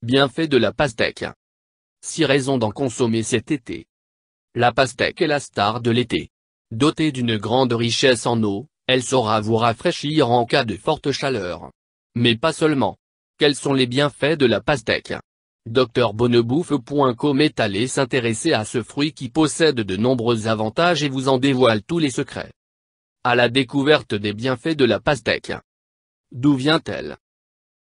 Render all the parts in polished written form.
Bienfaits de la pastèque. 6 raisons d'en consommer cet été. La pastèque est la star de l'été. Dotée d'une grande richesse en eau, elle saura vous rafraîchir en cas de forte chaleur. Mais pas seulement. Quels sont les bienfaits de la pastèque? DrBonnebouffe.com est allé s'intéresser à ce fruit qui possède de nombreux avantages et vous en dévoile tous les secrets. À la découverte des bienfaits de la pastèque. D'où vient-elle?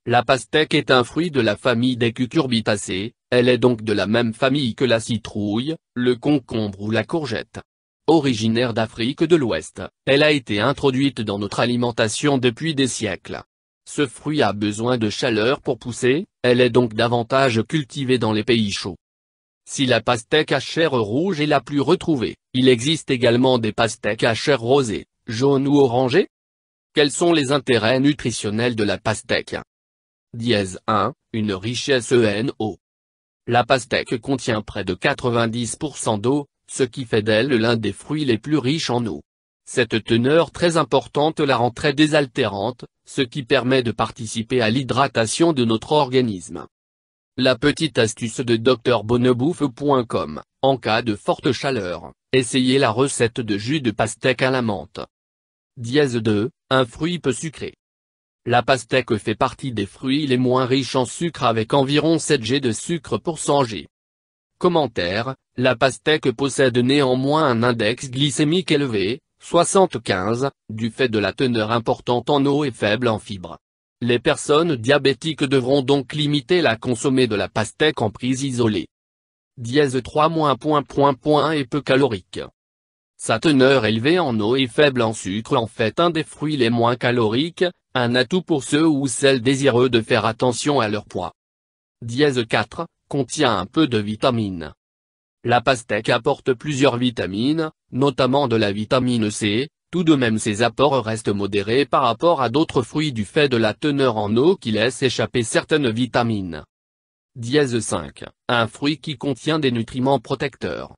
La pastèque est un fruit de la famille des cucurbitacées, elle est donc de la même famille que la citrouille, le concombre ou la courgette. Originaire d'Afrique de l'Ouest, elle a été introduite dans notre alimentation depuis des siècles. Ce fruit a besoin de chaleur pour pousser, elle est donc davantage cultivée dans les pays chauds. Si la pastèque à chair rouge est la plus retrouvée, il existe également des pastèques à chair rosée, jaune ou orangée. Quels sont les intérêts nutritionnels de la pastèque? 1. Une richesse en eau. La pastèque contient près de 90% d'eau, ce qui fait d'elle l'un des fruits les plus riches en eau. Cette teneur très importante la rend très désaltérante, ce qui permet de participer à l'hydratation de notre organisme. La petite astuce de DrBonnebouffe.com, en cas de forte chaleur, essayez la recette de jus de pastèque à la menthe. 2. Un fruit peu sucré. La pastèque fait partie des fruits les moins riches en sucre avec environ 7 g de sucre pour 100 g. Commentaire, la pastèque possède néanmoins un index glycémique élevé, 75, du fait de la teneur importante en eau et faible en fibres. Les personnes diabétiques devront donc limiter la consommée de la pastèque en prise isolée. 3. Et peu calorique. Sa teneur élevée en eau et faible en sucre en fait un des fruits les moins caloriques, un atout pour ceux ou celles désireux de faire attention à leur poids. 4. Contient un peu de vitamines. La pastèque apporte plusieurs vitamines, notamment de la vitamine C, tout de même ces apports restent modérés par rapport à d'autres fruits du fait de la teneur en eau qui laisse échapper certaines vitamines. 5. Un fruit qui contient des nutriments protecteurs.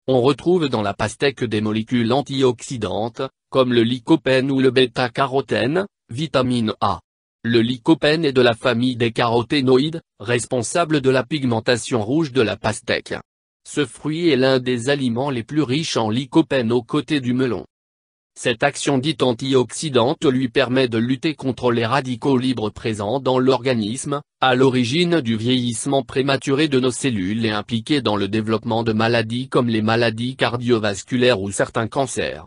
On retrouve dans la pastèque des molécules antioxydantes, comme le lycopène ou le bêta-carotène, vitamine A. Le lycopène est de la famille des caroténoïdes, responsable de la pigmentation rouge de la pastèque. Ce fruit est l'un des aliments les plus riches en lycopène aux côtés du melon. Cette action dite antioxydante lui permet de lutter contre les radicaux libres présents dans l'organisme, à l'origine du vieillissement prématuré de nos cellules et impliqués dans le développement de maladies comme les maladies cardiovasculaires ou certains cancers.